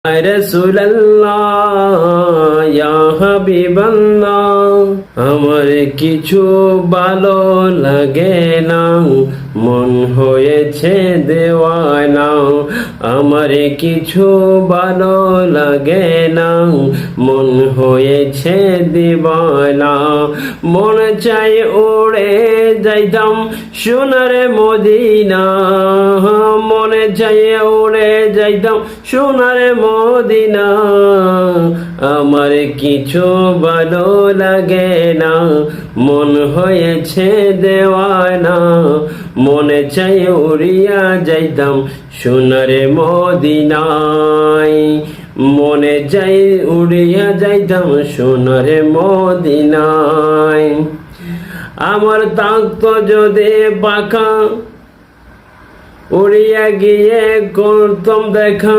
রাসূলুল্লাহ ইয়া হাবিবাল্লাহ, আমার কিছু ভালো লাগে না, মন হয়েছে দেওয়ানা। আমার কিছু ভালো লাগে না, মন হয়েছে দিবানা। মন চাই উড়ে যাইতাম সোনার মদিনা, মনে চাই উড়ে যাইতাম সোনার মদিনা। আমার কিছু ভালো লাগে না, মন হয়েছে দেওয়ানা। মনে চাই উড়িয়া যাইতাম সোনার মদিনায়, মনে চাই উড়িয়া যাইতাম সোনার মদিনায়। আমার থাকতো যদি পাখা, উড়িয়া গিয়ে করতাম দেখা।